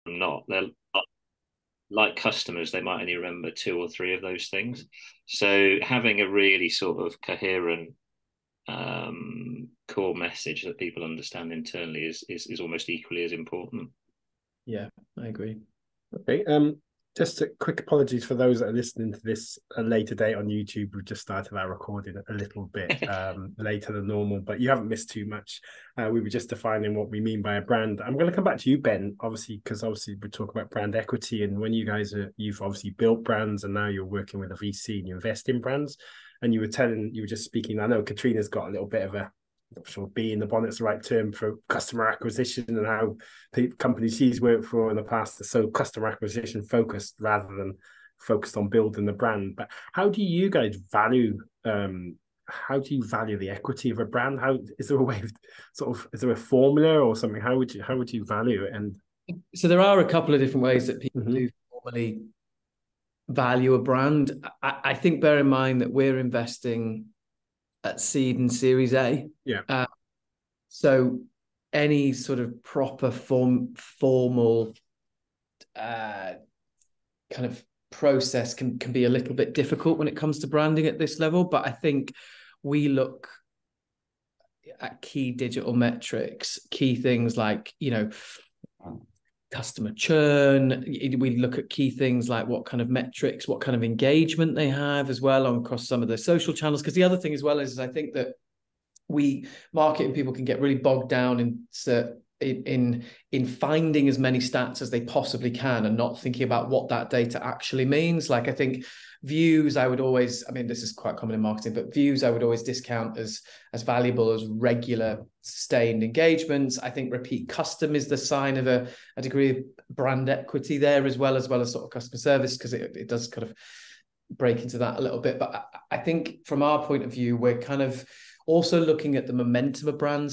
not. They're like customers, they might only remember two or three of those things. So having a really sort of coherent core message that people understand internally is almost equally as important. Yeah, I agree. Okay. Just a quick apologies for those that are listening to this a later date on YouTube. We've just started our recording a little bit later than normal, but you haven't missed too much. We were just defining what we mean by a brand. I'm going to come back to you, Ben, obviously, because obviously we're talking about brand equity, and when you've obviously built brands, and now you're working with a VC and you invest in brands, and you were just speaking. I know Katrina's got a little bit of a, I'm sure bee in the bonnet's the right term for customer acquisition, and how companies she's worked for in the past are so customer acquisition focused rather than focused on building the brand. But how do you guys value the equity of a brand? How is there a way of is there a formula or something? How would you value it? And so there are a couple of different ways that people do formally value a brand. I think bear in mind that we're investing at seed and Series A. Yeah. So any sort of proper formal kind of process can be a little bit difficult when it comes to branding at this level. But I think we look at key digital metrics, key things like, customer churn. We look at key things like what kind of metrics, what kind of engagement they have as well across some of the social channels. Because the other thing as well is I think that we marketing people can get really bogged down in finding as many stats as they possibly can and not thinking about what that data actually means. Like I think views, this is quite common in marketing, but views I would always discount as valuable as regular sustained engagements. I think repeat custom is the sign of a degree of brand equity there as well as sort of customer service, because it does kind of break into that a little bit. But I think from our point of view, we're kind of also looking at the momentum a brand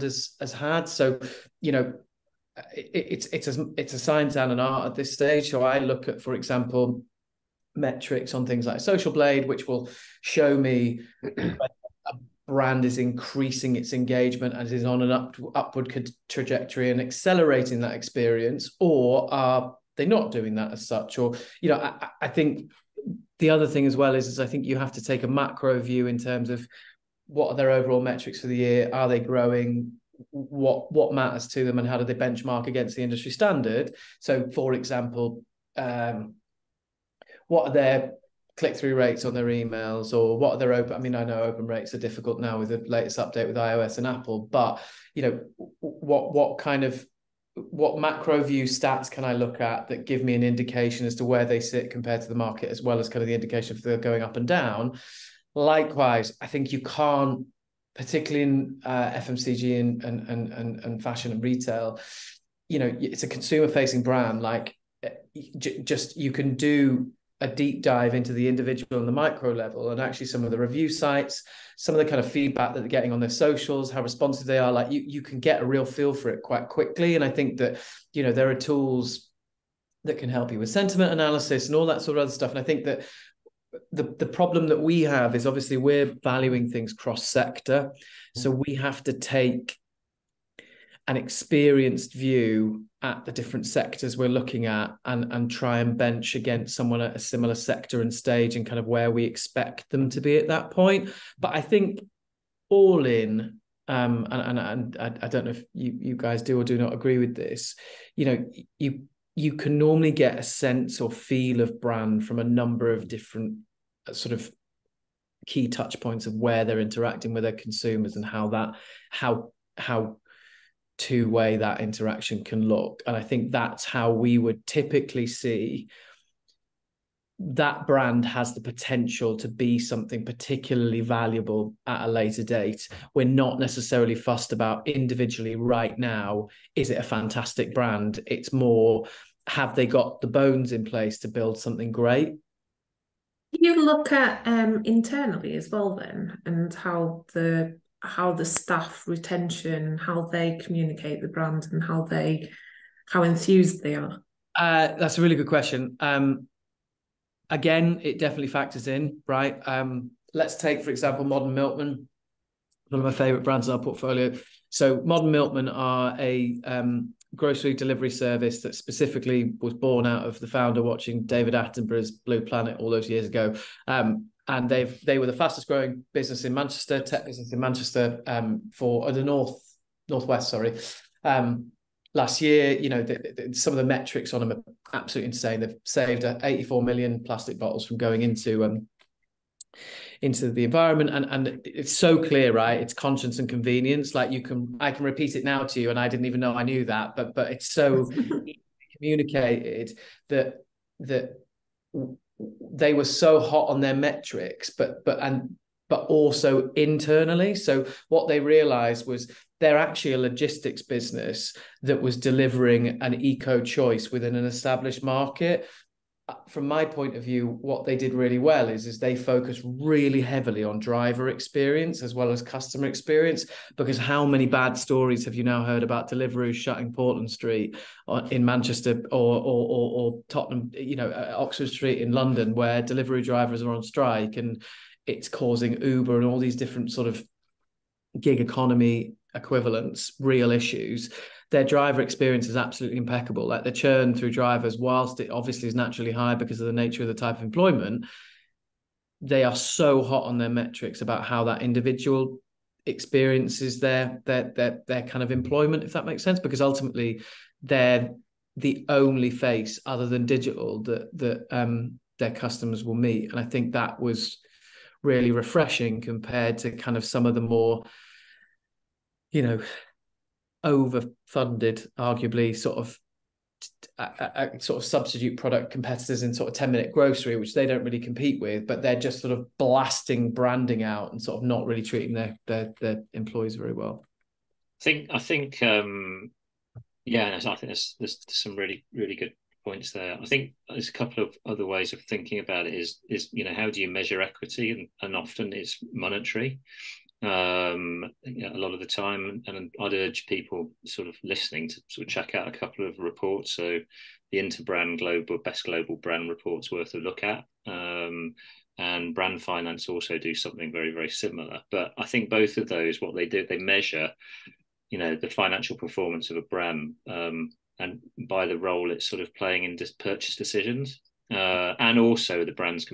has had. So, it's a science and an art at this stage. So I look at, for example, metrics on things like Social Blade, which will show me a brand is increasing its engagement and is on an upward trajectory and accelerating that experience, or are they not doing that as such? Or, I think the other thing as well is I think you have to take a macro view in terms of what are their overall metrics for the year? Are they growing? What matters to them, and how do they benchmark against the industry standard? So, for example, what are their click-through rates on their emails, or what are their open? I mean, I know open rates are difficult now with the latest update with iOS and Apple, but what macro view stats can I look at that give me an indication as to where they sit compared to the market, as well as kind of the indication if they're going up and down? Likewise, I think you can't, particularly in FMCG and fashion and retail, it's a consumer-facing brand. Like, just you can do a deep dive into the individual and the micro level, and actually some of the review sites, some of the kind of feedback that they're getting on their socials, how responsive they are. Like you can get a real feel for it quite quickly. And I think that, there are tools that can help you with sentiment analysis and all that sort of other stuff. And I think that the problem that we have is obviously we're valuing things cross-sector. So we have to take an experienced view at the different sectors we're looking at and try and bench against someone at a similar sector and stage and kind of where we expect them to be at that point. But I think all in, and I don't know if you guys do or do not agree with this, you can normally get a sense or feel of brand from a number of different sort of key touch points of where they're interacting with their consumers and how two-way that interaction can look. And I think that's how we would typically see that brand has the potential to be something particularly valuable at a later date. We're not necessarily fussed about individually right now, is it a fantastic brand? It's more, have they got the bones in place to build something great? You look at internally as well then, and how the staff retention, how they communicate the brand, and how enthused they are. That's a really good question. Again, it definitely factors in, right? Let's take, for example, Modern Milkman, one of my favorite brands in our portfolio. So Modern Milkman are a grocery delivery service that specifically was born out of the founder watching David Attenborough's Blue Planet all those years ago. And they were the fastest growing business in Manchester, tech business in Manchester, for the northwest. Sorry, last year, some of the metrics on them are absolutely insane. They've saved 84 million plastic bottles from going into the environment, and it's so clear, right? It's conscience and convenience. Like I can repeat it now to you, and I didn't even know I knew that, but it's so communicated that they were so hot on their metrics, but also internally. So what they realized was they're actually a logistics business that was delivering an eco choice within an established market. From my point of view, what they did really well is they focused really heavily on driver experience as well as customer experience, because how many bad stories have you now heard about Deliveroo shutting Portland Street in Manchester or Tottenham, Oxford Street in London, where Deliveroo drivers are on strike, and it's causing Uber and all these different sort of gig economy equivalents, real issues. Their driver experience is absolutely impeccable. Like the churn through drivers, whilst it obviously is naturally high because of the nature of the type of employment, they are so hot on their metrics about how that individual experiences their kind of employment, if that makes sense, because ultimately they're the only face other than digital that their customers will meet. And I think that was really refreshing compared to kind of some of the more, overfunded, arguably sort of substitute product competitors in sort of 10-minute grocery, which they don't really compete with, but they're just sort of blasting branding out and sort of not really treating their employees very well. I think there's some really, really good points there. I think there's a couple of other ways of thinking about it is how do you measure equity, and often it's monetary. A lot of the time, and I'd urge people sort of listening to sort of check out a couple of reports. So the Interbrand Best Global Brand Report's worth a look at, and Brand Finance also do something very, very similar. But I think both of those, what they do, they measure, the financial performance of a brand, and by the role it's sort of playing in purchase decisions, and also the brand's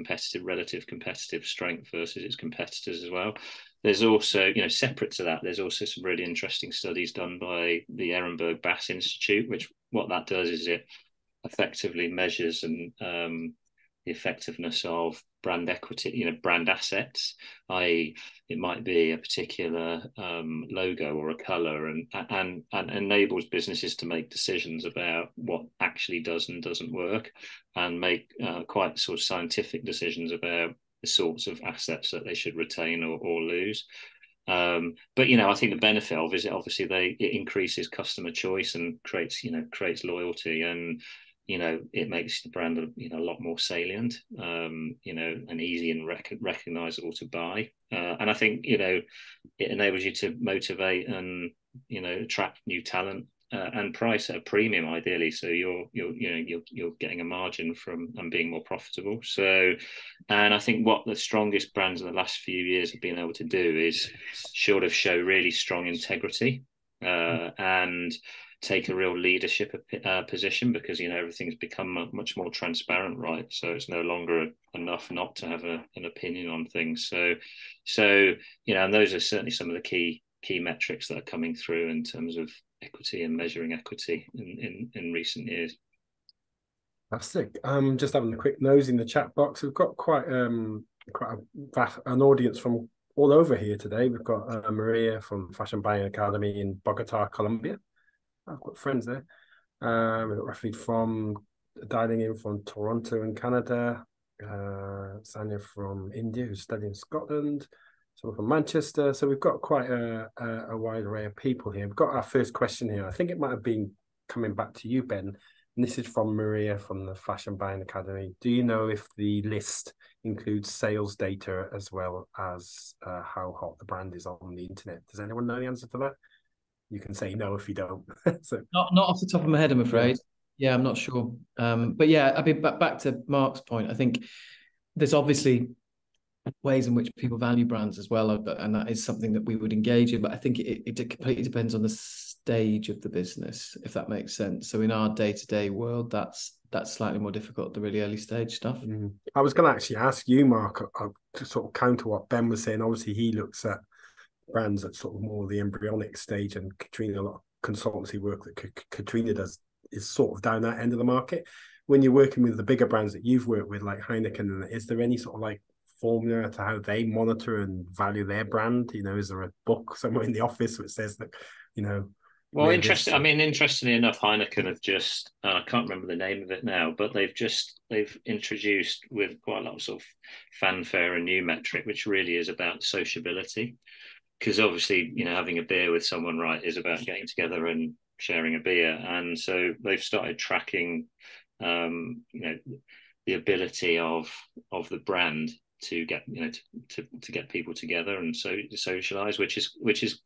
relative competitive strength versus its competitors as well. There's also, separate to that, there's also some really interesting studies done by the Ehrenberg Bass Institute, which what that does is it effectively measures and the effectiveness of brand equity, brand assets, i.e. it might be a particular logo or a color, and enables businesses to make decisions about what actually does and doesn't work, and make quite sort of scientific decisions about the sorts of assets that they should retain or lose. But I think the benefit of is obviously it increases customer choice and creates loyalty, and it makes the brand a lot more salient, and easy and recognizable to buy. And I think it enables you to motivate and attract new talent, and price at a premium ideally, so you're getting a margin from and being more profitable. So, and I think what the strongest brands in the last few years have been able to do is sort of show really strong integrity, and take a real leadership position, because everything's become much more transparent, right? So it's no longer enough not to have an opinion on things. So and those are certainly some of the key metrics that are coming through in terms of equity and measuring equity in recent years. Fantastic. Just having a quick nose in the chat box. We've got quite an audience from all over here today. We've got Maria from Fashion Buying Academy in Bogota, Colombia. I've got friends there. We've got Rafid from dialing in from Toronto in Canada. Sanya from India, who's studying in Scotland. So from Manchester. So we've got quite a wide array of people here. We've got our first question here. I think it might have been coming back to you, Ben. And this is from Maria from the Fashion Buying Academy. Do you know if the list includes sales data as well as how hot the brand is on the internet? Does anyone know the answer to that? You can say no if you don't. So not off the top of my head, I'm afraid. Yeah, I'm not sure. But yeah, I mean, back to Mark's point, I think there's obviously ways in which people value brands as well, and that is something that we would engage in. But I think it completely depends on stage of the business, if that makes sense. So in our day-to-day world, that's slightly more difficult, the really early stage stuff. I was going to actually ask you, Mark, to sort of counter what Ben was saying. Obviously, he looks at brands at sort of more the embryonic stage, and Katrina, a lot of consultancy work that Katrina does is sort of down that end of the market. When you're working with the bigger brands that you've worked with, like Heineken, is there any sort of like formula to how they monitor and value their brand? You know, is there a book somewhere in the office which says that, you know? Well, interestingly enough, Heineken have just, I can't remember the name of it now, but they've introduced with quite a lot of sort of fanfare a new metric, which really is about sociability. Because obviously, you know, having a beer with someone, right, is about getting together and sharing a beer. And so they've started tracking, you know, the ability of the brand to get, you know, to get people together and so socialize, which is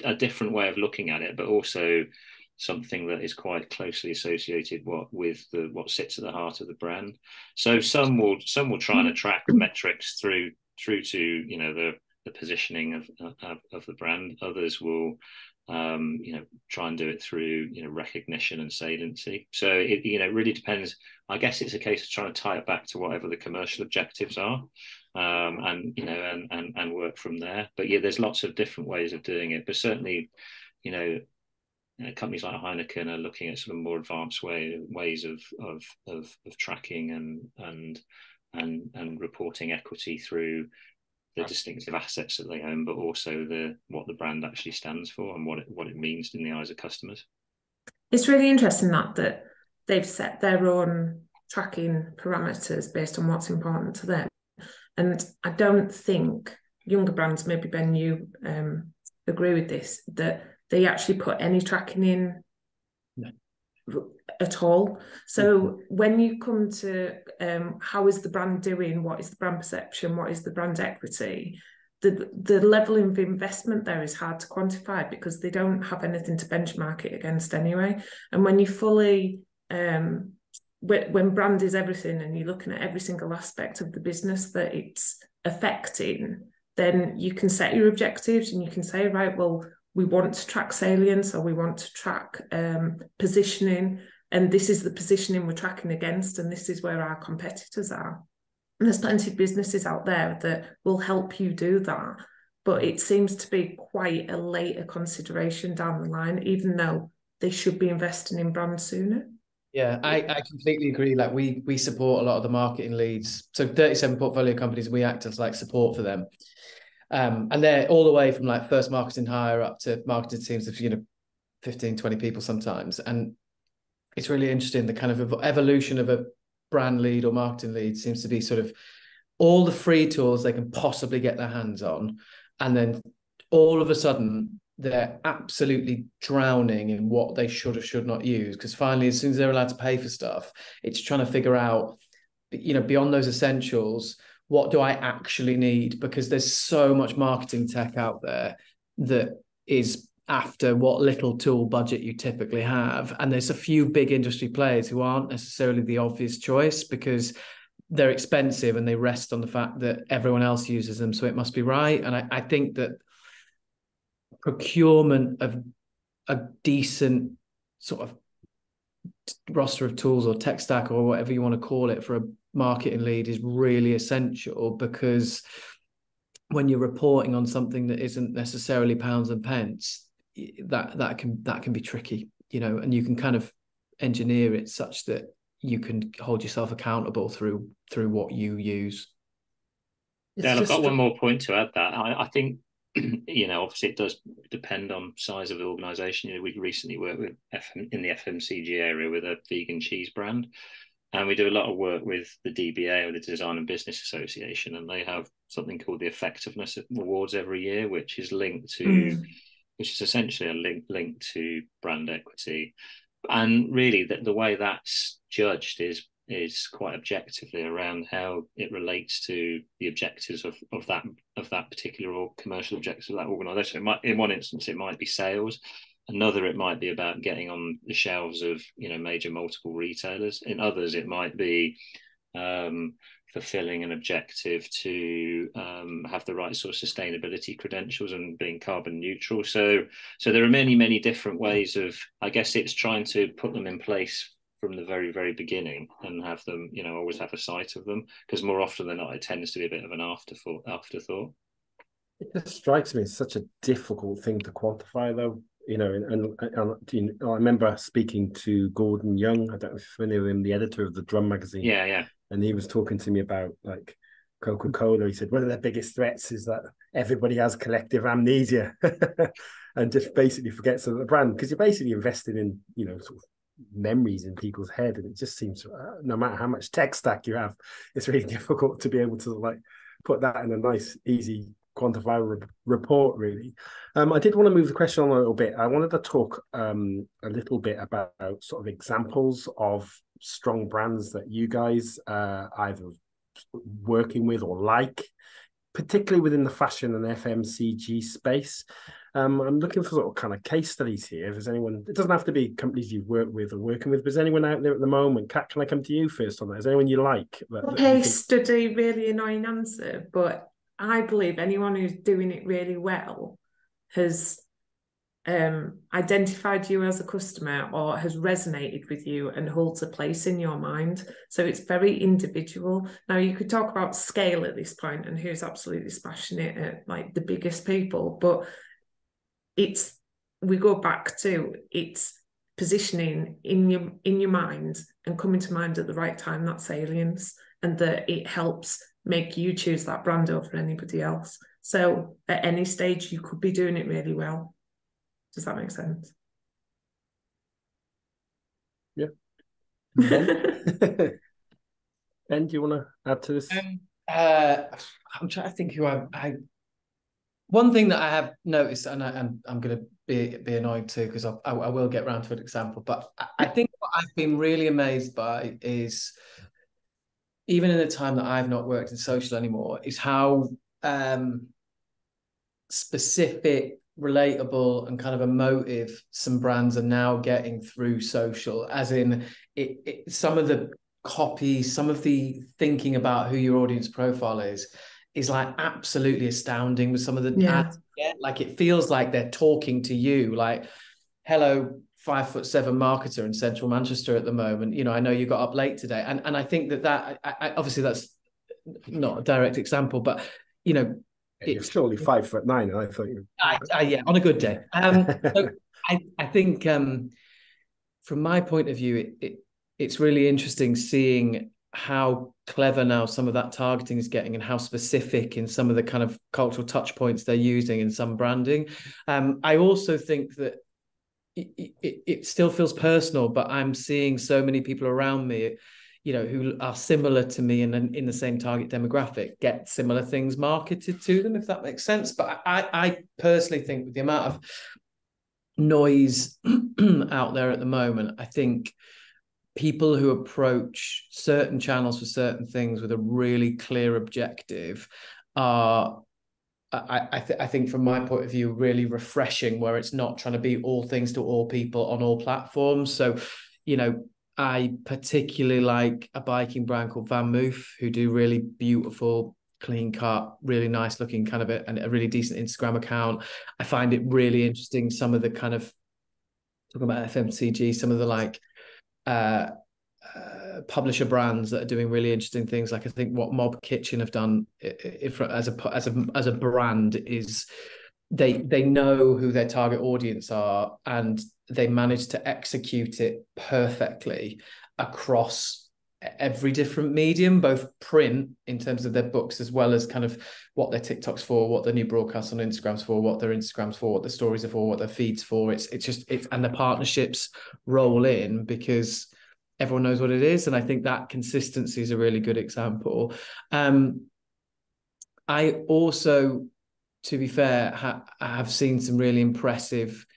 a different way of looking at it, but also something that is quite closely associated with what sits at the heart of the brand. So some will try and attract metrics through to, you know, the positioning of the brand. Others will you know, try and do it through, you know, recognition and saliency. So it, you know, really depends. I guess it's a case of trying to tie it back to whatever the commercial objectives are, and you know, and work from there. But yeah, there's lots of different ways of doing it. But certainly, you know, companies like Heineken are looking at sort of more advanced ways of tracking and reporting equity through the distinctive assets that they own, but also what the brand actually stands for and what it means in the eyes of customers. It's really interesting that they've set their own tracking parameters based on what's important to them. And I don't think younger brands, maybe Ben, you agree with this, that they actually put any tracking in at all. So when you come to how is the brand doing, what is the brand perception, what is the brand equity, the level of investment there is hard to quantify because they don't have anything to benchmark it against anyway. And when you fully when brand is everything and you're looking at every single aspect of the business that it's affecting, then you can set your objectives and you can say, right, well, we want to track salience or we want to track positioning, and this is the positioning we're tracking against, and this is where our competitors are. And there's plenty of businesses out there that will help you do that, but it seems to be quite a later consideration down the line, even though they should be investing in brand sooner. Yeah, I completely agree. Like we support a lot of the marketing leads. So 37 portfolio companies, we act as like support for them. And they're all the way from like first marketing hire up to marketing teams of, you know, 15, 20 people sometimes. And it's really interesting. The kind of evolution of a brand lead or marketing lead seems to be sort of all the free tools they can possibly get their hands on. And then all of a sudden they're absolutely drowning in what they should or should not use. Because finally, as soon as they're allowed to pay for stuff, it's trying to figure out, you know, beyond those essentials, what do I actually need? Because there's so much marketing tech out there that is after what little tool budget you typically have. And there's a few big industry players who aren't necessarily the obvious choice because they're expensive and they rest on the fact that everyone else uses them, so it must be right. And I think that procurement of a decent sort of roster of tools or tech stack or whatever you want to call it for a marketing lead is really essential, because when you're reporting on something that isn't necessarily pounds and pence, that can be tricky, you know, and you can kind of engineer it such that you can hold yourself accountable through what you use. Yeah, I've got one more point to add that I think, you know, obviously it does depend on size of the organisation. You know, we recently worked with in the FMCG area with a vegan cheese brand, and we do a lot of work with the DBA, or the Design and Business Association, and they have something called the Effectiveness Awards every year, which is linked to, which is essentially a link to brand equity. And really, the way that's judged is quite objectively around how it relates to the objectives of that particular or commercial objectives of that organisation. It might, in one instance, it might be sales. Another, it might be about getting on the shelves of, you know, major multiple retailers. In others, it might be fulfilling an objective to have the right sort of sustainability credentials and being carbon neutral. So there are many different ways of, I guess it's trying to put them in place from the very beginning and have them, always have a sight of them, because more often than not it tends to be a bit of an afterthought. It just strikes me as such a difficult thing to quantify, though. And I remember speaking to Gordon Young, I don't know if you're familiar with him, the editor of the Drum magazine. Yeah. And he was talking to me about like Coca-Cola. He said one of their biggest threats is that everybody has collective amnesia and just basically forgets the brand, because you're basically investing in, sort of memories in people's head. And it just seems, no matter how much tech stack you have, it's really difficult to be able to like put that in a nice, easy, quantifiable report, really. I did want to move the question on a little bit. I wanted to talk a little bit about sort of examples of strong brands that you guys either working with or like, particularly within the fashion and FMCG space. I'm looking for sort of kind of case studies here. If there's anyone, it doesn't have to be companies you've worked with or working with, but is anyone out there at the moment? Kat, can I come to you first on that? Is anyone you like? Case study, really annoying answer, but I believe anyone who's doing it really well has identified you as a customer or has resonated with you and holds a place in your mind. So it's very individual. Now, you could talk about scale at this point and who's absolutely smashing it at like the biggest people, but we go back to it's positioning in your mind and coming to mind at the right time, that salience, and that it helps make you choose that brand over anybody else. So at any stage, you could be doing it really well. Does that make sense? Yeah. Ben, do you want to add to this? I'm trying to think who I one thing that I have noticed, and I'm going to be annoyed too, because I will get around to an example, but I think what I've been really amazed by is, even in the time that I've not worked in social anymore, is how specific, relatable, and kind of emotive some brands are now getting through social. As in, some of the copy, some of the thinking about who your audience profile is like absolutely astounding with some of the ads. Like it feels like they're talking to you, like, hello, 5'7" marketer in central Manchester at the moment. I know you got up late today. And I think that I obviously that's not a direct example, but you're surely 5'9", and I thought you yeah, on a good day. So I think from my point of view, it's really interesting seeing how clever now some of that targeting is getting and how specific in some of the kind of cultural touch points they're using in some branding. I also think that it still feels personal, but I'm seeing so many people around me, who are similar to me and in the same target demographic, get similar things marketed to them, if that makes sense. But I personally think with the amount of noise out there at the moment, I think people who approach certain channels for certain things with a really clear objective are, I think from my point of view, really refreshing, where it's not trying to be all things to all people on all platforms. So, I particularly like a biking brand called Van Moof, who do really beautiful, clean cut, really nice looking kind of a really decent Instagram account. I find it really interesting, some of the kind of, talking about FMCG, some of the like publisher brands that are doing really interesting things. Like I think what Mob Kitchen have done as a brand is they know who their target audience are, and they manage to execute it perfectly across every different medium, both print in terms of their books, as well as kind of what their TikToks for, what their new broadcasts on Instagrams for, what their Instagrams for, what their stories are for, what their feeds for. It's and the partnerships roll in because everyone knows what it is. And I think that consistency is a really good example. I also, to be fair, have seen some really impressive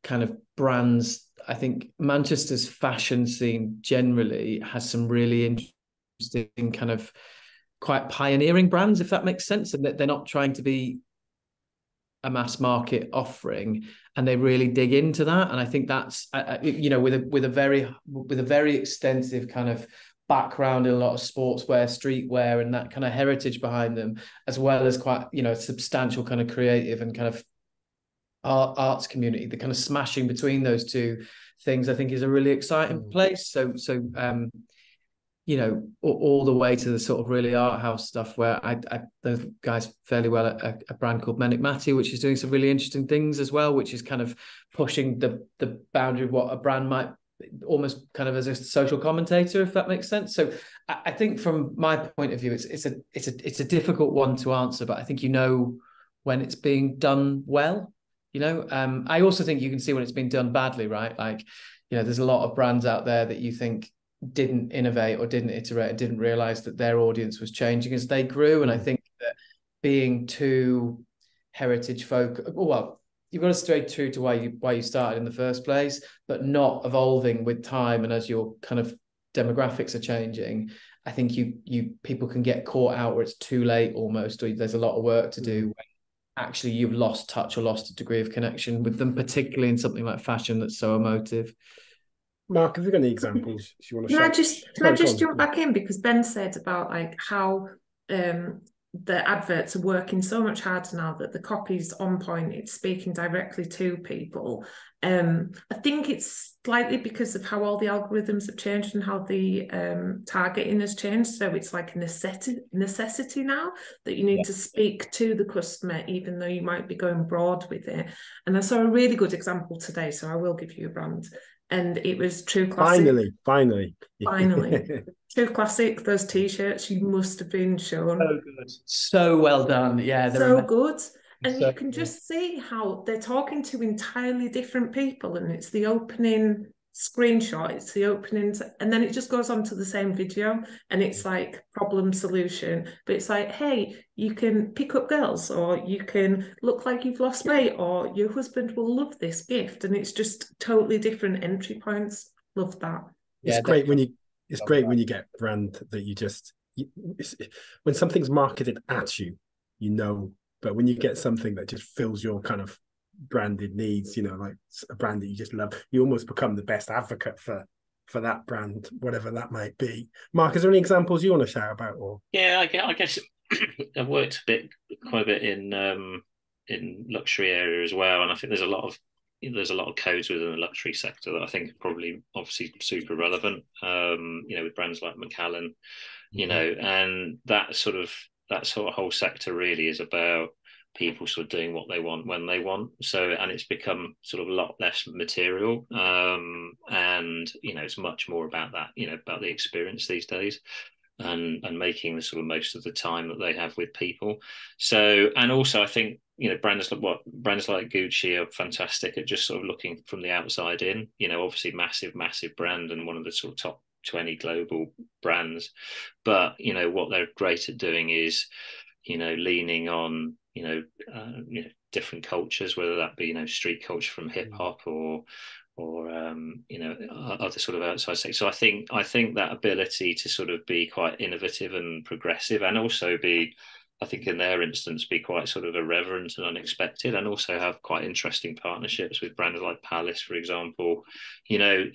kind of brands. I think Manchester's fashion scene generally has some really interesting kind of quite pioneering brands, if that makes sense, and that they're not trying to be a mass market offering, and they really dig into that. And I think that's with a very extensive kind of background in a lot of sportswear, streetwear, and that kind of heritage behind them, as well as quite, you know, substantial kind of creative and kind of arts community. The kind of smashing between those two things, I think, is a really exciting place. So you know, all the way to the sort of really art house stuff, where I the guys fairly well at a brand called Menic Matty, which is doing some really interesting things as well, which is kind of pushing the boundary of what a brand might, almost kind of as a social commentator, if that makes sense. So I think from my point of view, it's a difficult one to answer, but I think, you know, when it's being done well, you know. I also think you can see when it's been done badly, right? Like, you know, there's a lot of brands out there that you think didn't innovate or didn't iterate and didn't realize that their audience was changing as they grew. And I think that being too heritage folk, well, you've got to stay true to why you started in the first place, but not evolving with time and as your kind of demographics are changing. I think you people can get caught out where it's too late almost, or there's a lot of work to do when actually you've lost touch or lost a degree of connection with them, particularly in something like fashion that's so emotive. Mark, have you got any examples you want to share? Can I just jump back in, because Ben said about like how the adverts are working so much harder now that the copy's on point, it's speaking directly to people. I think it's slightly because of how all the algorithms have changed and how the targeting has changed. So it's like a necessity now that you need to speak to the customer, even though you might be going broad with it. And I saw a really good example today, so I will give you a brand. And it was True Classic. Finally. True Classic, those T-shirts, you must have been shown. So good. So well done. Yeah. So good. And you can just see how they're talking to entirely different people. And it's the opening screenshot, it's the openings, and then it just goes on to the same video. And it's like problem solution. But it's like, hey, you can pick up girls, or you can look like you've lost weight, or your husband will love this gift. And it's just totally different entry points. Love that. It's great when you get brand that when something's marketed at you, you know, but when you get something that just fills your kind of branded needs, you know, like a brand that you just love, you almost become the best advocate for that brand, whatever that might be. Mark, is there any examples you want to shout about? Or I guess I've worked quite a bit in luxury area as well, and I think there's a lot of codes within the luxury sector that I think are probably obviously super relevant, you know, with brands like Macallan, you know, and that sort of whole sector really is about people sort of doing what they want when they want. So, and it's become sort of a lot less material, and you know, it's much more about that, you know, about the experience these days, and making the sort of most of the time that they have with people. So, and also I think, you know, brands like Gucci are fantastic at just sort of looking from the outside in. You know, obviously massive brand and one of the sort of top 20 global brands, but you know what they're great at doing is, you know, leaning on you know different cultures, whether that be, you know, street culture from hip hop or you know, other sort of outside sectors. So I think that ability to sort of be quite innovative and progressive, and also be, I think in their instance, be quite sort of irreverent and unexpected, and also have quite interesting partnerships with brands like Palace, for example. You know,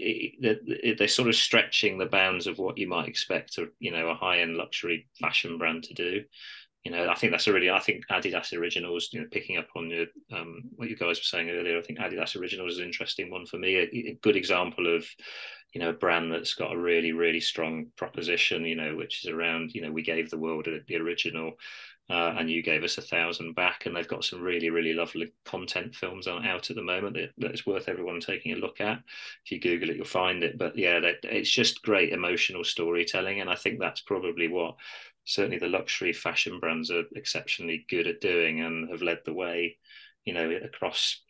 they're sort of stretching the bounds of what you might expect you know, a high-end luxury fashion brand to do. You know, I think Adidas Originals, you know, picking up on what you guys were saying earlier, I think Adidas Originals is an interesting one for me. A good example of, you know, a brand that's got a really, really strong proposition, you know, which is around, you know, we gave the world the original, and you gave us 1,000 back, and they've got some really, really lovely content films out at the moment that it's worth everyone taking a look at. If you Google it, you'll find it. But yeah, it's just great emotional storytelling, and I think that's probably what certainly the luxury fashion brands are exceptionally good at doing, and have led the way, you know, across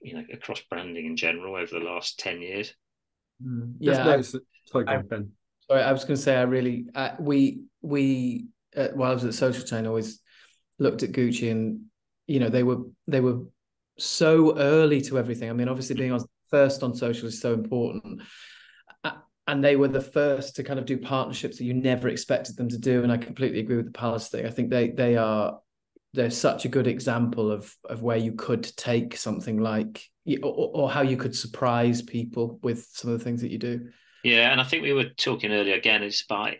branding in general over the last 10 years. Yeah, sorry, go on, Ben. Sorry, I was going to say, I really we while I was at Social Chain, always looked at Gucci, and you know, they were so early to everything. I mean, obviously being first on social is so important, and they were the first to kind of do partnerships that you never expected them to do. And I completely agree with the Palace thing. I think they're such a good example of where you could take something like, or how you could surprise people with some of the things that you do. Yeah, and I think we were talking earlier again. It's by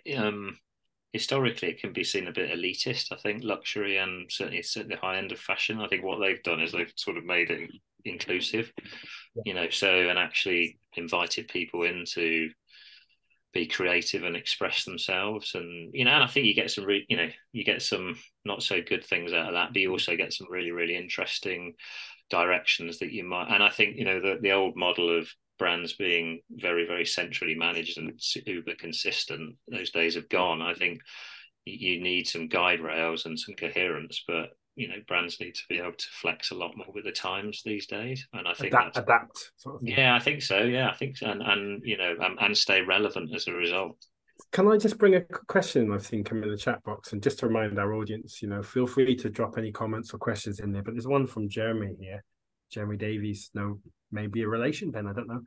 historically it can be seen a bit elitist. I think luxury and certainly the high end of fashion. I think what they've done is they've sort of made it inclusive, so and actually invited people in to be creative and express themselves, and I think you get some you get some not so good things out of that, but you also get some really, really interesting directions that you might. And I think the old model of brands being very, very centrally managed and uber consistent, those days have gone. I think you need some guide rails and some coherence, but brands need to be able to flex a lot more with the times these days, and I think adapt sort of thing. Yeah, I think so. Yeah, I think so. And stay relevant as a result. Can I just bring a question I've seen come in the chat box, and just to remind our audience, feel free to drop any comments or questions in there. But there's one from Jeremy here, Jeremy Davies. No, maybe a relation, Ben, I don't know.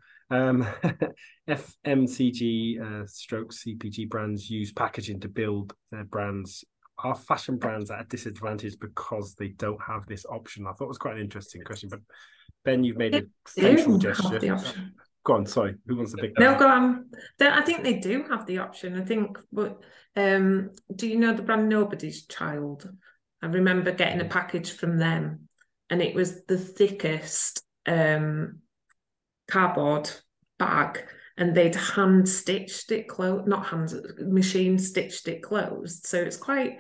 FMCG stroke CPG brands use packaging to build their brands. Are fashion brands at a disadvantage because they don't have this option? I thought it was quite an interesting question, but Ben, you've made a facial gesture. Go on, sorry. Who wants to pick that? No, go on. I think they do have the option. I think, but do you know the brand Nobody's Child? I remember getting a package from them, and it was the thickest cardboard bag, and they'd hand stitched it closed, not hands, machine stitched it closed. So it's quite,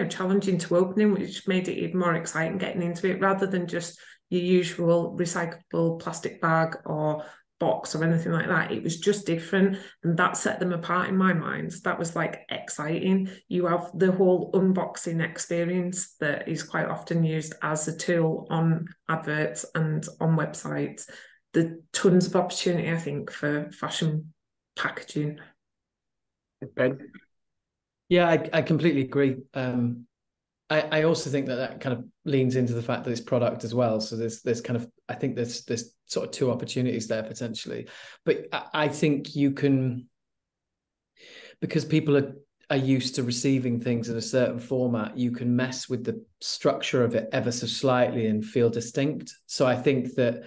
challenging to opening, which made it even more exciting getting into it, rather than just your usual recyclable plastic bag or box or anything like that. It was just different, and that set them apart in my mind. That was like exciting. You have the whole unboxing experience that is quite often used as a tool on adverts and on websites. There's tons of opportunity, I think, for fashion packaging. Ben? Yeah, I completely agree. I also think that kind of leans into the fact that it's product as well. So there's kind of, I think there's sort of two opportunities there potentially. But I think you can, because people are used to receiving things in a certain format, you can mess with the structure of it ever so slightly and feel distinct. So I think that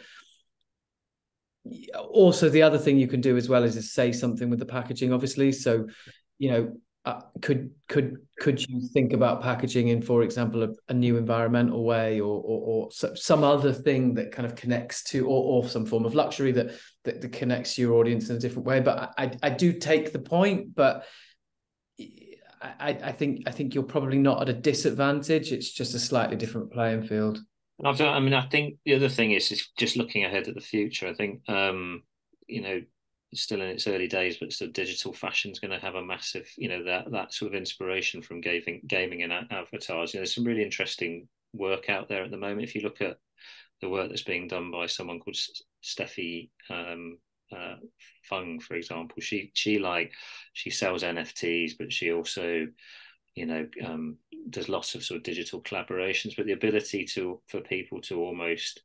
also the other thing you can do as well is say something with the packaging, obviously. So, could you think about packaging in, for example, a new environmental way, or some other thing that kind of connects to, or some form of luxury that connects to your audience in a different way? But I do take the point, but I think you're probably not at a disadvantage. It's just a slightly different playing field. I think the other thing is just looking ahead at the future. I think, still in its early days, but still digital fashion is going to have a massive, that sort of inspiration from gaming and avatars. There's some really interesting work out there at the moment. If you look at the work that's being done by someone called Steffi Fung, for example, she sells NFTs, but she also does lots of sort of digital collaborations, but the ability for people to almost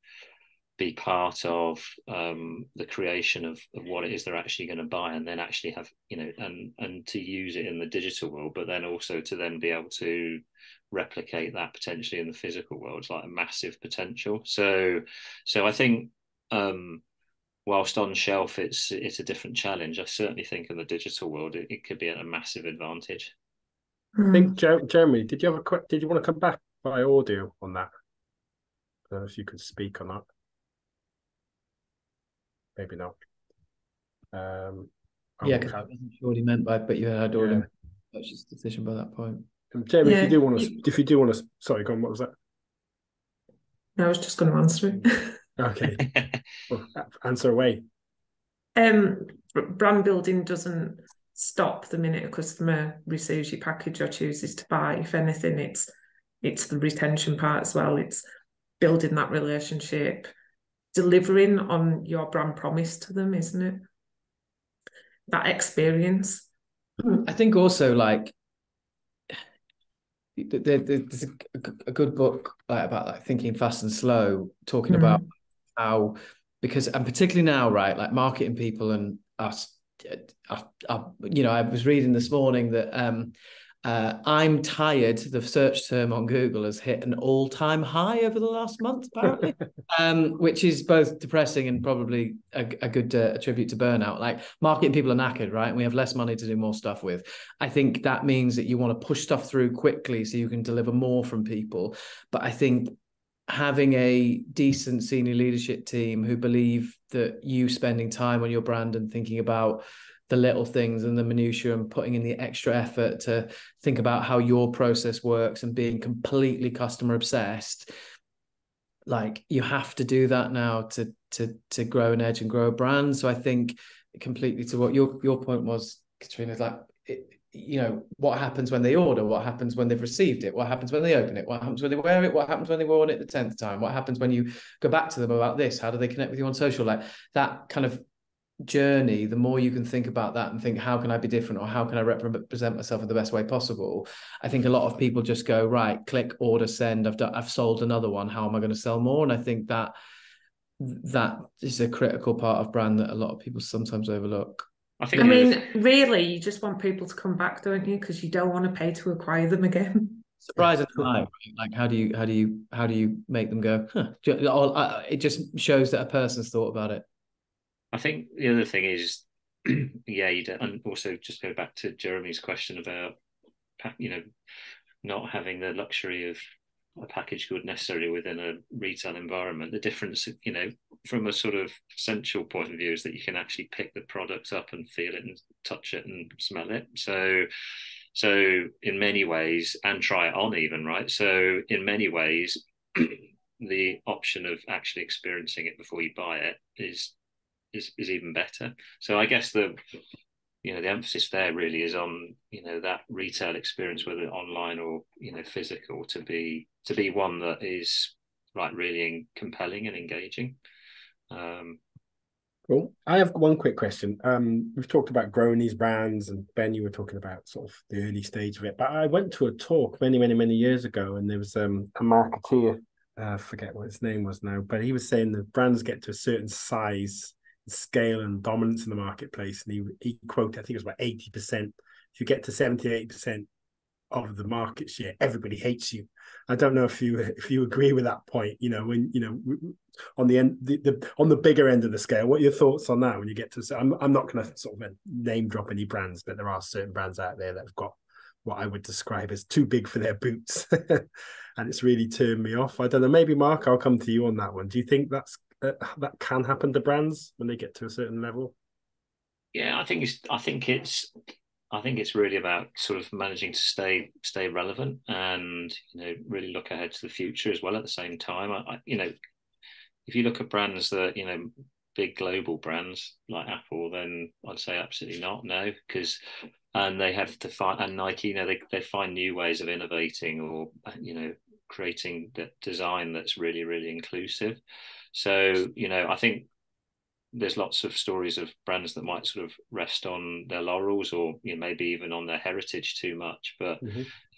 be part of the creation of what it is they're actually going to buy, and then actually have and to use it in the digital world, but then also to then be able to replicate that potentially in the physical world. It's like a massive potential. So I think whilst on shelf it's a different challenge, I certainly think in the digital world it could be at a massive advantage. I think, Jeremy, did you want to come back by audio on that? I don't know if you could speak on that. Maybe not. Yeah, because I wasn't sure what he meant by, but you had already made a decision by that point. Jeremy, if you do want to, sorry, go on. What was that? No, I was just going to answer it. Okay, well, answer away. Brand building doesn't stop the minute a customer receives your package or chooses to buy. If anything, it's the retention part as well. It's building that relationship, delivering on your brand promise to them, isn't it? That experience. I think also, like, there's a good book about Thinking Fast and Slow, talking about how, because, and particularly now, right, like marketing people and us, I was reading this morning that I'm tired. The search term on Google has hit an all-time high over the last month, apparently, which is both depressing and probably a good attribute to burnout. Like, marketing people are knackered, right? And we have less money to do more stuff with. I think that means that you want to push stuff through quickly so you can deliver more from people. But I think having a decent senior leadership team who believe that you spending time on your brand and thinking about the little things and the minutiae and putting in the extra effort to think about how your process works and being completely customer obsessed, like, you have to do that now to grow an edge and grow a brand. So I think, completely to what your point was, Katrina, is like, what happens when they order, what happens when they've received it, what happens when they open it, what happens when they wear it, what happens when they wear it the 10th time, what happens when you go back to them about this, how do they connect with you on social, like that kind of journey. The more you can think about that and think, how can I be different, or how can I represent myself in the best way possible? I think a lot of people just go, right, click, order, send. I've sold another one. How am I going to sell more? And I think that is a critical part of brand that a lot of people sometimes overlook. I mean, really, you just want people to come back, don't you? Because you don't want to pay to acquire them again. Surprisingly high, right? Like, how do you make them go, huh? It just shows that a person's thought about it. I think the other thing is, yeah, you don't, and also just go back to Jeremy's question about, not having the luxury of a packaged good necessarily within a retail environment. The difference, from a sort of essential point of view, is that you can actually pick the product up and feel it and touch it and smell it. So in many ways, and try it on even, right? So in many ways, the option of actually experiencing it before you buy it is even better. So I guess the emphasis there really is on that retail experience, whether online or physical, to be one that is like really compelling and engaging. Cool. I have one quick question. We've talked about growing these brands, and Ben, you were talking about sort of the early stage of it. But I went to a talk many years ago, and there was a marketeer, I forget what his name was now, but he was saying that brands get to a certain size, scale, and dominance in the marketplace, and he quoted, I think it was about 80%. If you get to 78% of the market share, everybody hates you. I don't know if you agree with that point. When on the end, on the bigger end of the scale, what are your thoughts on that? When you get to, I'm not going to sort of name drop any brands, but there are certain brands out there that have got what I would describe as too big for their boots, and it's really turned me off. I don't know. Maybe Mark, I'll come to you on that one. Do you think that can happen to brands when they get to a certain level? Yeah, I think it's really about sort of managing to stay relevant and really look ahead to the future as well at the same time. If you look at brands that big global brands like Apple, then I'd say absolutely not, no, and they have to find, and Nike, they find new ways of innovating or creating that design that's really, really inclusive. So I think there's lots of stories of brands that might sort of rest on their laurels, or maybe even on their heritage too much. But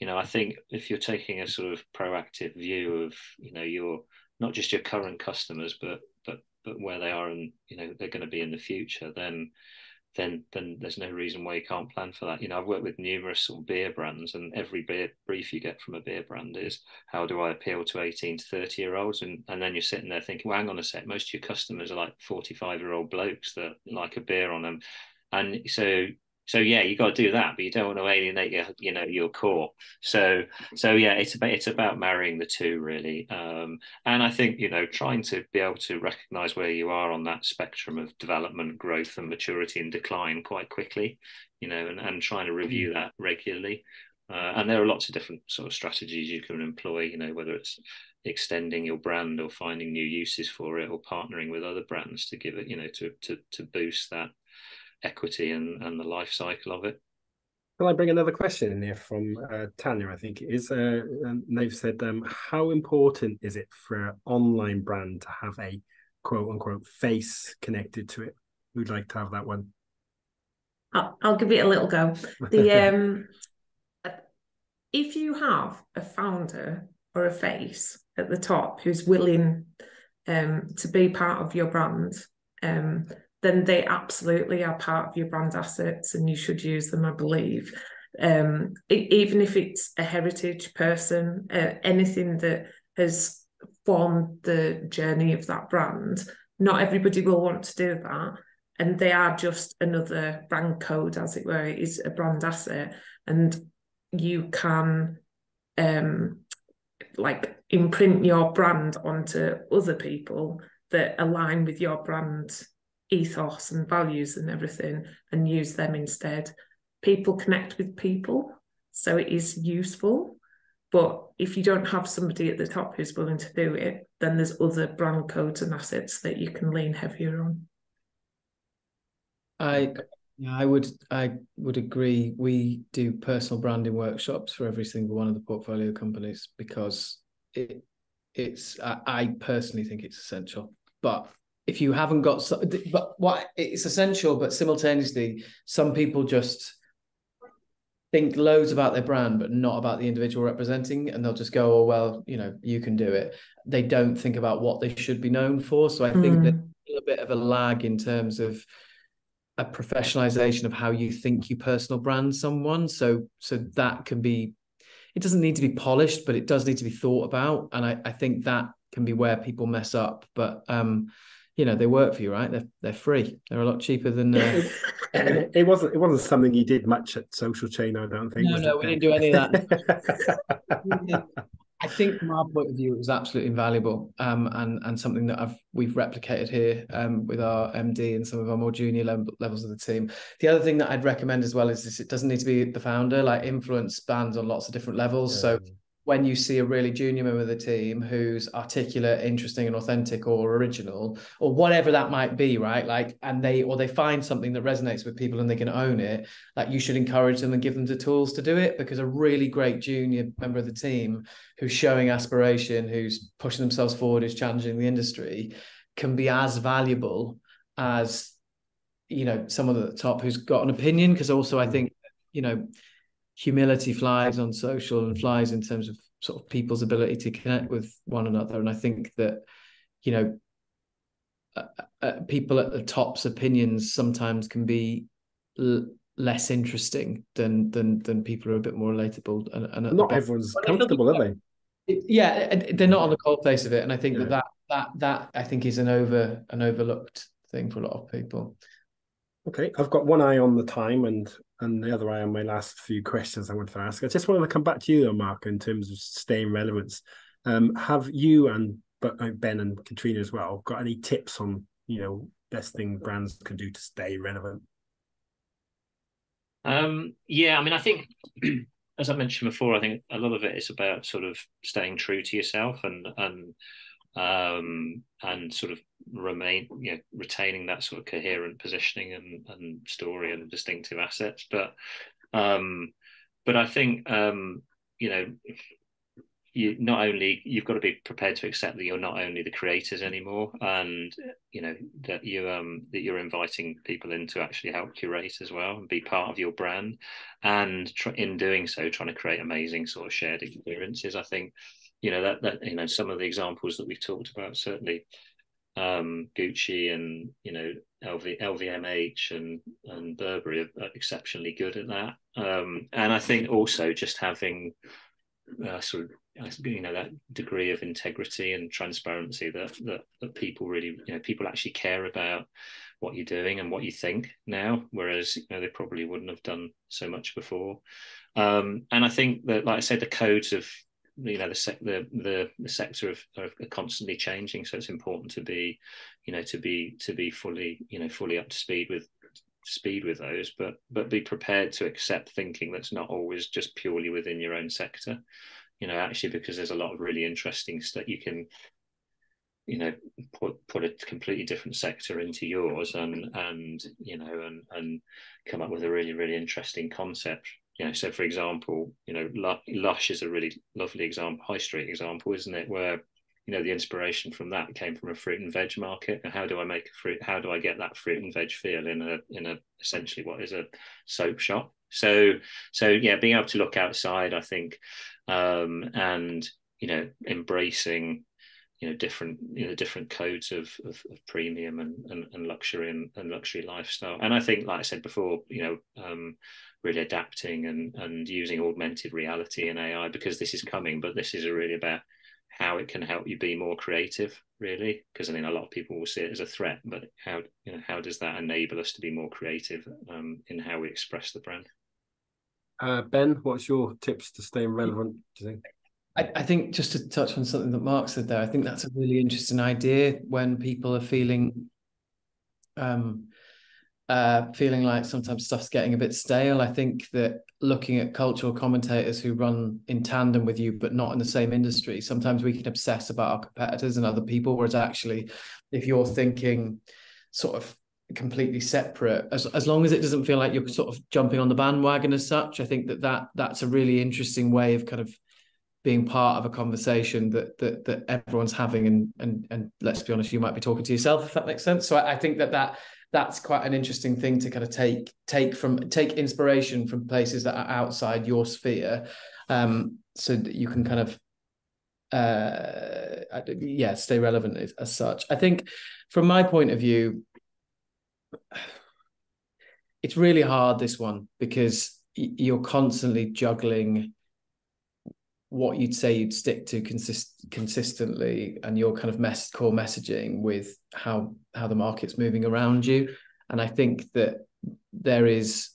I think if you're taking a sort of proactive view of your, not just your current customers, but where they are and they're going to be in the future, then there's no reason why you can't plan for that. I've worked with numerous sort of beer brands, and every beer brief you get from a beer brand is, how do I appeal to 18 to 30-year-olds? And then you're sitting there thinking, well, hang on a sec, most of your customers are like 45-year-old blokes that like a beer on them. And so yeah, you got to do that, but you don't want to alienate your core. So yeah, it's about marrying the two, really. And I think trying to be able to recognise where you are on that spectrum of development, growth, and maturity and decline quite quickly, and trying to review that regularly. And there are lots of different sort of strategies you can employ. Whether it's extending your brand or finding new uses for it, or partnering with other brands to give it, to boost that equity and the life cycle of it. Can I bring another question in here from Tanya, I think it is, and they've said, how important is it for an online brand to have a quote unquote face connected to it? Who'd like to have that one? I'll give it a little go. If you have a founder or a face at the top who's willing to be part of your brand, then they absolutely are part of your brand assets, and you should use them, I believe. Even if it's a heritage person, anything that has formed the journey of that brand, not everybody will want to do that. And they are just another brand code, as it were. It is a brand asset. And you can like imprint your brand onto other people that align with your brand ethos and values and everything, and use them instead. People connect with people, so it is useful. But if you don't have somebody at the top who's willing to do it, then there's other brand codes and assets that you can lean heavier on. I would agree. We do personal branding workshops for every single one of the portfolio companies because I personally think it's essential. But if you haven't got, but what it's essential, but simultaneously, some people just think loads about their brand, but not about the individual representing, and they'll just go, "Oh well, you can do it." They don't think about what they should be known for. So I think there's a bit of a lag in terms of a professionalization of how you think you personal brand someone. So that can be, it doesn't need to be polished, but it does need to be thought about. And I think that can be where people mess up. But they work for you, right? They're free. They're a lot cheaper than. It wasn't something you did much at Social Chain, I don't think. No, we didn't do any of that. I think from our point of view, it was absolutely invaluable, and something that we've replicated here with our MD and some of our more junior levels of the team. The other thing that I'd recommend as well is this: it doesn't need to be the founder. Like, influence spans on lots of different levels. Yeah. So when you see a really junior member of the team who's articulate, interesting, and authentic, or original, or whatever that might be, right? Like, and they find something that resonates with people and they can own it, like, you should encourage them and give them the tools to do it, because a really great junior member of the team who's showing aspiration, who's pushing themselves forward, who's challenging the industry, can be as valuable as, someone at the top who's got an opinion. Because also I think, humility flies on social and flies in terms of sort of people's ability to connect with one another. And I think that, people at the top's opinions sometimes can be less interesting than people who are a bit more relatable. And not everyone's comfortable, are they? Yeah, they're not on the cold face of it. And I think that I think is an overlooked thing for a lot of people. Okay, I've got one eye on the time and the other eye on my last few questions I wanted to ask. I just wanted to come back to you, Mark, in terms of staying relevant. Have you and Ben and Katrina as well got any tips on, best thing brands can do to stay relevant? Yeah, I mean, I think, as I mentioned before, I think a lot of it is about sort of staying true to yourself and sort of retaining that sort of coherent positioning and story and distinctive assets. But I think you've got to be prepared to accept that you're not only the creators anymore, and that you're inviting people in to actually help curate as well and be part of your brand, and in doing so trying to create amazing sort of shared experiences. I think that some of the examples that we've talked about, certainly Gucci and LVMH and Burberry are exceptionally good at that, and I think also just having sort of that degree of integrity and transparency that people really people actually care about what you're doing and what you think now, whereas they probably wouldn't have done so much before. And I think that, like I said, the codes of the sector are constantly changing, so it's important to be fully up to speed with those, but be prepared to accept thinking that's not always just purely within your own sector, actually, because there's a lot of really interesting stuff you can put a completely different sector into yours and come up with a really, really interesting concept. So for example, Lush is a really lovely example, high street example, isn't it? Where, the inspiration from that came from a fruit and veg market. And how do I get that fruit and veg feel in a essentially what is a soap shop? So yeah, being able to look outside, I think, and, embracing different codes of premium and luxury and luxury lifestyle. And I think, like I said before, really adapting and using augmented reality and AI, because this is coming, but this is really about how it can help you be more creative, really, because I think a lot of people will see it as a threat, but how does that enable us to be more creative in how we express the brand? Ben, what's your tips to stay relevant, do you think? I think, just to touch on something that Mark said there, I think that's a really interesting idea when people are feeling like sometimes stuff's getting a bit stale. I think that looking at cultural commentators who run in tandem with you but not in the same industry, sometimes we can obsess about our competitors and other people, whereas actually if you're thinking sort of completely separate, as long as it doesn't feel like you're sort of jumping on the bandwagon as such, I think that's a really interesting way of kind of being part of a conversation that everyone's having, and let's be honest, you might be talking to yourself, if that makes sense. So I think that's quite an interesting thing to kind of take inspiration from places that are outside your sphere, so that you can kind of stay relevant as such. I think from my point of view, it's really hard, this one, because you're constantly juggling what you'd say you'd stick to consistently and your kind of core messaging with how the market's moving around you. And I think that there is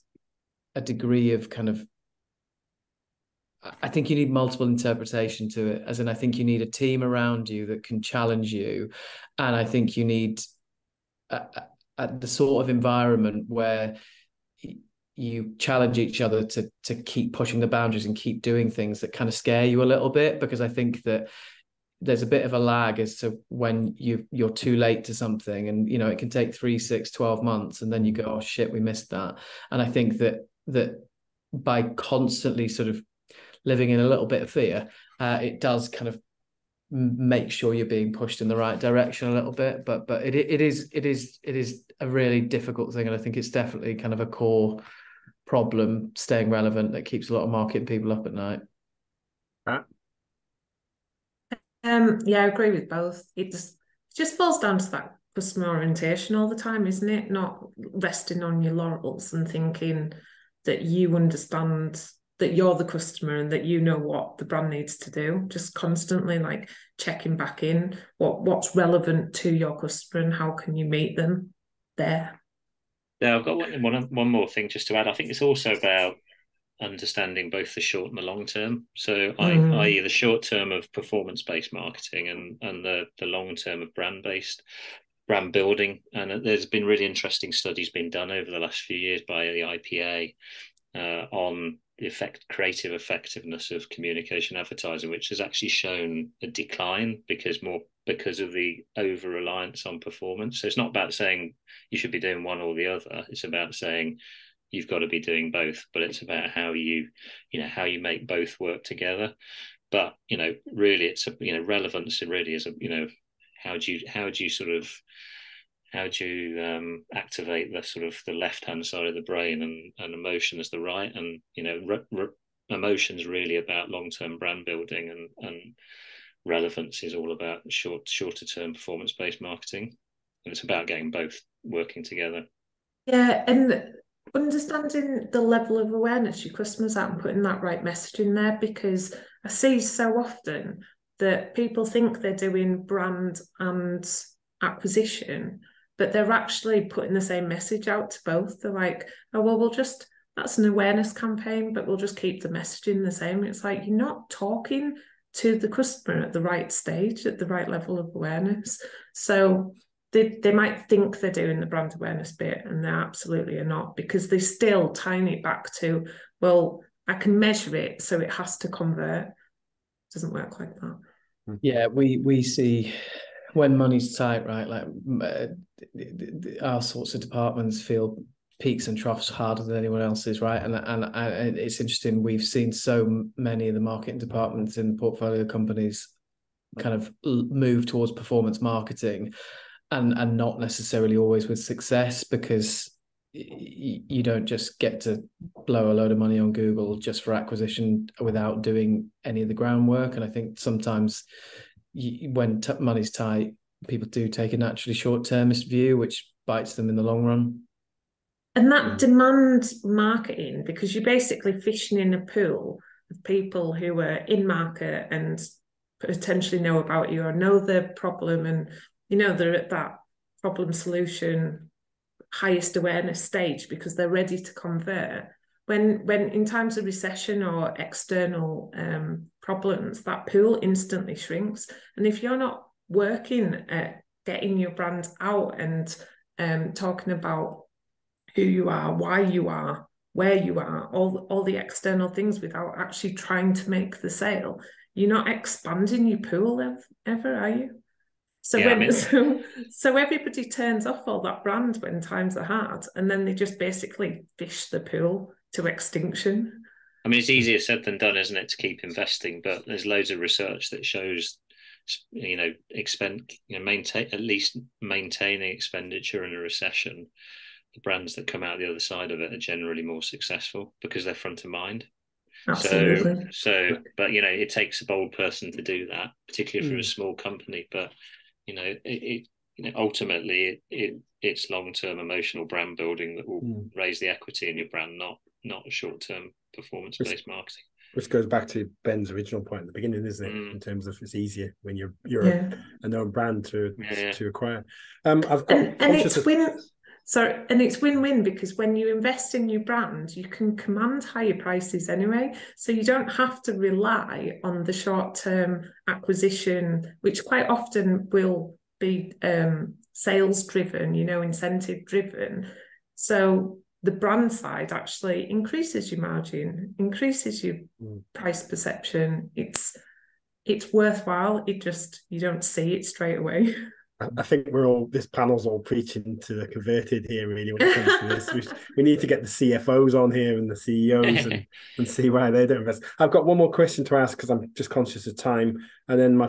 a degree of kind of, I think you need multiple interpretation to it, as in I think you need a team around you that can challenge you. And I think you need the sort of environment where you challenge each other to keep pushing the boundaries and keep doing things that kind of scare you a little bit, because I think that there's a bit of a lag as to when you're too late to something, and it can take 3, 6, 12 months, and then you go, oh shit, we missed that. And I think that by constantly sort of living in a little bit of fear, it does kind of make sure you're being pushed in the right direction a little bit, but it is a really difficult thing, and I think it's definitely kind of a core problem, staying relevant, that keeps a lot of marketing people up at night. Yeah, I agree with both. It just falls down to that customer orientation all the time, isn't it? Not resting on your laurels and thinking that you understand that you're the customer and that you know what the brand needs to do. Just constantly like checking back in what's relevant to your customer and how can you meet them there. Yeah, I've got one more thing just to add. I think it's also about understanding both the short and the long term. So, i.e., the short term of performance-based marketing and the long term of brand building. And there's been really interesting studies being done over the last few years by the IPA on the creative effectiveness of communication advertising, which has actually shown a decline because of the over reliance on performance. So it's not about saying you should be doing one or the other. It's about saying you've got to be doing both, but it's about how you make both work together. But really, it's relevance. It really is how do you activate the sort of the left hand side of the brain and emotion as the right, and emotion's really about long term brand building, and relevance is all about shorter term performance based marketing, and it's about getting both working together. Yeah, and understanding the level of awareness your customers at and putting that right message in there, because I see so often that people think they're doing brand and acquisition, but they're actually putting the same message out to both. They're like, oh, well, that's an awareness campaign, but we'll just keep the messaging the same. It's like, you're not talking to the customer at the right stage, at the right level of awareness. So they might think they're doing the brand awareness bit, and they absolutely are not, because they still tying it back to, well, I can measure it, so it has to convert. It doesn't work like that. Yeah, we see when money's tight, right? Like our sorts of departments feel peaks and troughs harder than anyone else's, right? And it's interesting. We've seen so many of the marketing departments in the portfolio companies kind of move towards performance marketing, and not necessarily always with success, because you don't just get to blow a load of money on Google just for acquisition without doing any of the groundwork. And I think sometimes when money's tight, people do take a naturally short-termist view, which bites them in the long run. And that demand marketing, because you're basically fishing in a pool of people who are in market and potentially know about you or know the problem, and they're at that problem solution highest awareness stage because they're ready to convert. When in times of recession or external problems, that pool instantly shrinks. And if you're not working at getting your brand out and talking about who you are, why you are, where you are, all the external things without actually trying to make the sale, you're not expanding your pool ever, are you? So so everybody turns off all that brand when times are hard, and then they just basically fish the pool to extinction. I mean, it's easier said than done, isn't it, to keep investing? But there's loads of research that shows, maintaining expenditure in a recession, the brands that come out the other side of it are generally more successful because they're front of mind. Absolutely. So, but it takes a bold person to do that, particularly for a small company. But ultimately, it's long-term emotional brand building that will raise the equity in your brand, not short-term performance-based marketing. Which goes back to Ben's original point at the beginning, isn't it? In terms of it's easier when you're a known brand to acquire. I've got and it's win-win, because when you invest in your brand, you can command higher prices anyway. So you don't have to rely on the short-term acquisition, which quite often will be sales-driven, incentive-driven. So the brand side actually increases your margin, increases your price perception. It's worthwhile. You don't see it straight away. I think this panel's all preaching to the converted here, really, when it comes to this. We need to get the CFOs on here and the CEOs and see why they don't invest. I've got one more question to ask because I'm just conscious of time. And then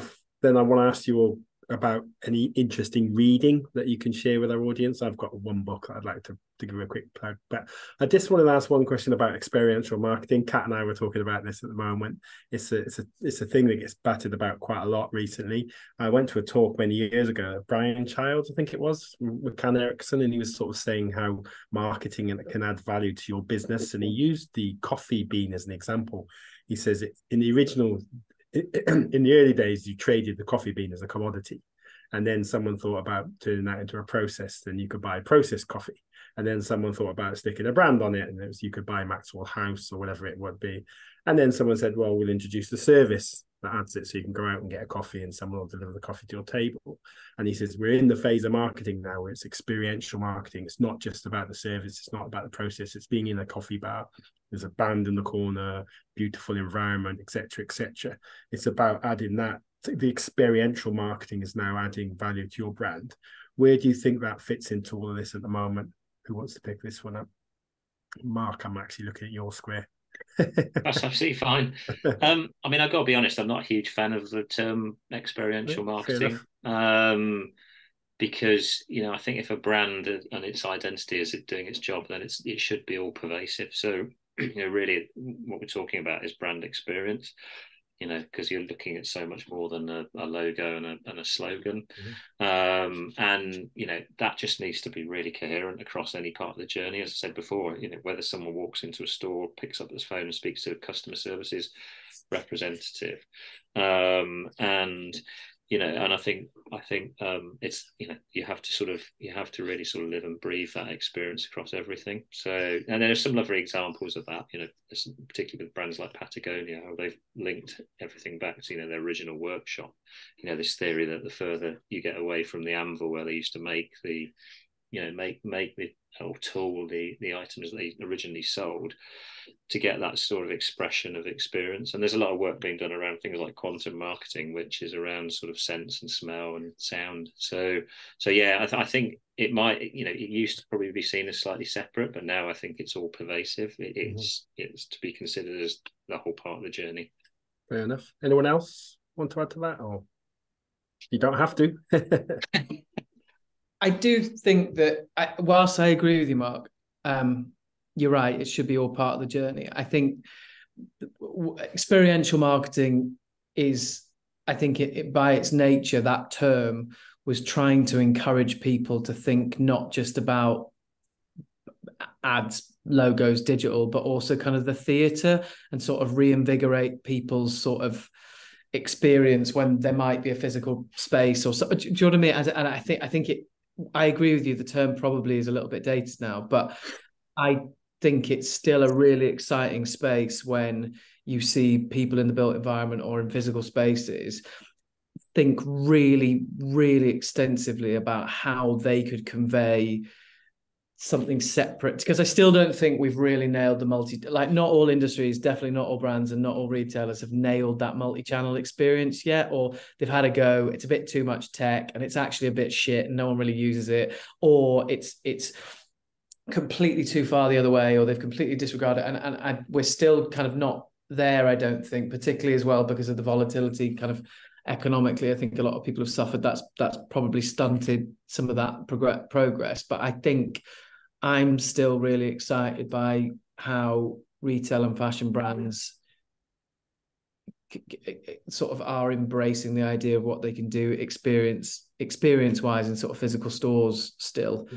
I want to ask you all about any interesting reading that you can share with our audience. I've got one book I'd like to give a quick plug, but I just wanted to ask one question about experiential marketing. Kat and I were talking about this at the moment. It's a thing that gets battered about quite a lot recently. I went to a talk many years ago, Brian Childs, I think it was, with Can Erickson, and he was sort of saying how marketing can add value to your business, and he used the coffee bean as an example. He says in the early days, you traded the coffee bean as a commodity, and then someone thought about turning that into a process. Then you could buy processed coffee, and then someone thought about sticking a brand on it, and you could buy Maxwell House or whatever it would be. And then someone said, well, we'll introduce the service that adds it, so you can go out and get a coffee and someone will deliver the coffee to your table. And he says, we're in the phase of marketing now where it's experiential marketing. It's not just about the service, it's not about the process, it's being in a coffee bar, there's a band in the corner, beautiful environment, etc., etc. It's about adding that. The experiential marketing is now adding value to your brand. Where do you think that fits into all of this at the moment? Who wants to pick this one up? Mark, I'm actually looking at your square. That's absolutely fine. I mean, I've got to be honest, I'm not a huge fan of the term experiential marketing, because I think if a brand and its identity is doing its job, then it should be all pervasive. So really what we're talking about is brand experience, because you're looking at so much more than a logo and a slogan. And that just needs to be really coherent across any part of the journey. As I said before, whether someone walks into a store, picks up his phone and speaks to a customer services representative, and I think it's you have to really sort of live and breathe that experience across everything. So, and there are some lovely examples of that, particularly with brands like Patagonia, how they've linked everything back to their original workshop. This theory that the further you get away from the anvil where they used to make the make the tool the items they originally sold, to get that sort of expression of experience. And there's a lot of work being done around things like quantum marketing, which is around sort of sense and smell and sound. So yeah, I think it might, it used to probably be seen as slightly separate, but now I think it's all pervasive. It's to be considered as the whole part of the journey. Fair enough. Anyone else want to add to that, or you don't have to? I do think that, whilst I agree with you, Mark, you're right, it should be all part of the journey. I think experiential marketing is I think it by its nature, that term was trying to encourage people to think not just about ads, logos, digital, but also kind of the theatre, and sort of reinvigorate people's sort of experience when there might be a physical space or so. Do you know what I mean? And I think I agree with you. The term probably is a little bit dated now, but I think it's still a really exciting space when you see people in the built environment or in physical spaces think really, really extensively about how they could convey something separate, because I still don't think we've really nailed the not all industries, definitely not all brands and not all retailers have nailed that multi-channel experience yet, or they've had a go, it's a bit too much tech and it's actually a bit shit and no one really uses it, or it's completely too far the other way, or they've completely disregarded it, and we're still kind of not there, I don't think, particularly as well because of the volatility kind of economically. I think a lot of people have suffered. That's probably stunted some of that progress. But I think I'm still really excited by how retail and fashion brands sort of are embracing the idea of what they can do experience wise in sort of physical stores still,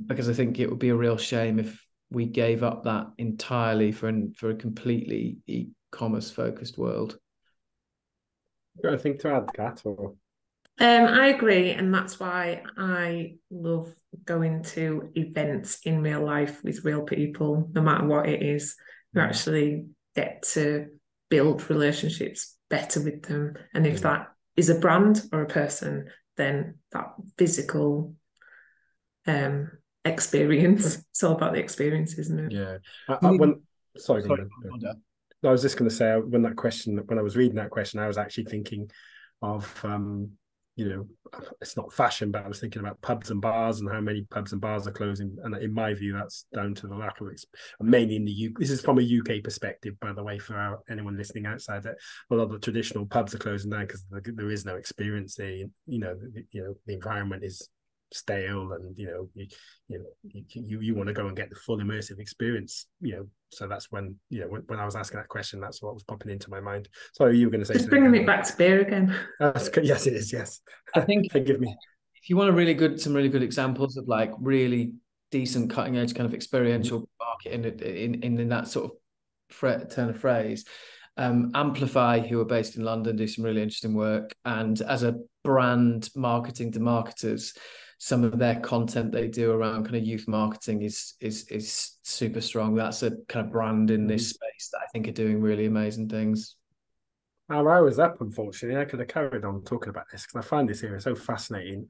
because I think it would be a real shame if we gave up that entirely for a completely e-commerce focused world. Got anything to add, Kat? Or? I agree, and that's why I love going to events in real life with real people, no matter what it is. You actually get to build relationships better with them, and if that is a brand or a person, then that physical experience, it's all about the experience, isn't it? Yeah. Sorry. I was just going to say, when I was reading that question, I was actually thinking of, it's not fashion, but I was thinking about pubs and bars and how many pubs and bars are closing. And in my view, that's down to the lack of mainly in the UK. This is from a UK perspective, by the way, for anyone listening outside, that a lot of the traditional pubs are closing down because there is no experience there. The environment is stale, and you want to go and get the full immersive experience, so that's when when I was asking that question, that's what was popping into my mind. So you were going to say just bringing me back to beer again. Yes, it is. Yes, I think forgive me. If you want some really good examples of like really decent cutting edge kind of experiential marketing in that sort of turn of phrase, Amplify, who are based in London, do some really interesting work, and as a brand marketing to marketers, some of their content they do around kind of youth marketing is super strong. That's a kind of brand in this space that I think are doing really amazing things. Our hour is up, unfortunately. I could have carried on talking about this because I find this area so fascinating.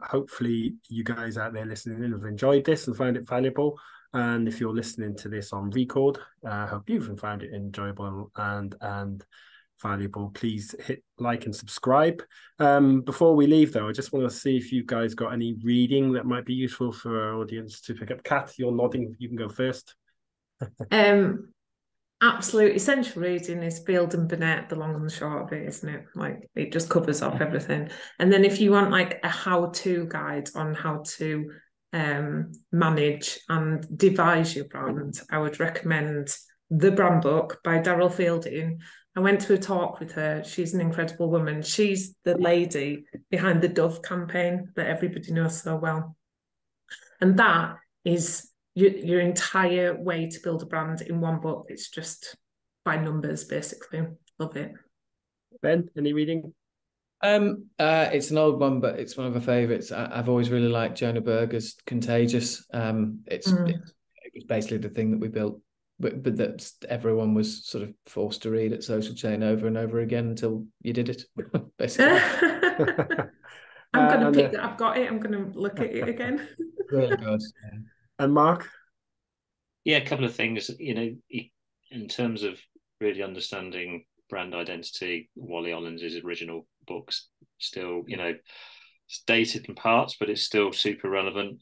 Hopefully you guys out there listening in have enjoyed this and found it valuable. And if you're listening to this on record, I hope you've found it enjoyable and valuable. Please hit like and subscribe. Before we leave, though, I just want to see if you guys got any reading that might be useful for our audience to pick up. Kat, you're nodding. You can go first. Absolute essential reading is Field and Binet, the long and the short of it, isn't it? Like, it just covers off everything. And then if you want like a how-to guide on how to manage and devise your brand, I would recommend The Brand Book by Daryl Fielding. I went to a talk with her. She's an incredible woman. She's the lady behind the Dove campaign that everybody knows so well. And that is your entire way to build a brand in one book. It's just by numbers, basically. Love it. Ben, any reading? It's an old one, but it's one of my favourites. I've always really liked Jonah Berger's Contagious. It was basically the thing that we built, but that everyone was sort of forced to read at Social Chain over and over again until you did it, basically. I'm going to pick that. I've got it. I'm going to look at it again. Really good. And Mark? Yeah, a couple of things. In terms of really understanding brand identity, Wally Olins' original books still, it's dated in parts, but it's still super relevant.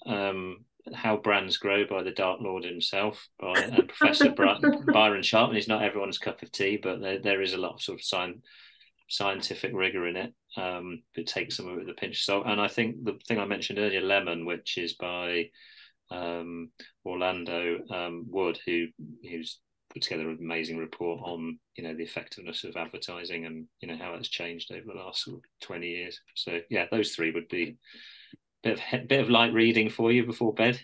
How Brands Grow by the Dark Lord himself, and Professor Byron Sharp. He's not everyone's cup of tea, but there is a lot of sort of scientific rigor in it. But take some of it with a pinch of salt. And I think the thing I mentioned earlier, Lemon, which is by Orlando Wood, who's put together an amazing report on, you know, the effectiveness of advertising and, you know, how it's changed over the last sort of 20 years. So yeah, those three would be a bit of light reading for you before bed.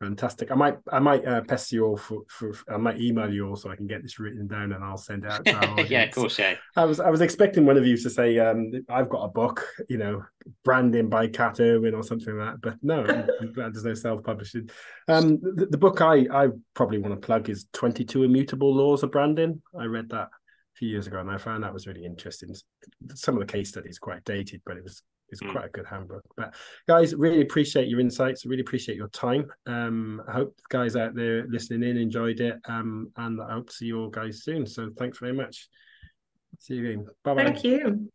Fantastic. I might pester you all for I might email you all so I can get this written down and I'll send it out to our audience. Yeah, of course. Yeah. I was expecting one of you to say, I've got a book, you know, branding by Cat Urwin or something like that. But no, I'm glad there's no self-publishing. The book I probably want to plug is 22 Immutable Laws of Branding. I read that a few years ago and I found that was really interesting. Some of the case studies quite dated, but it's quite a good handbook. But guys, really appreciate your insights. Really appreciate your time. I hope the guys out there listening in enjoyed it. And I hope to see you all guys soon. So thanks very much. See you again. Bye-bye. Thank you.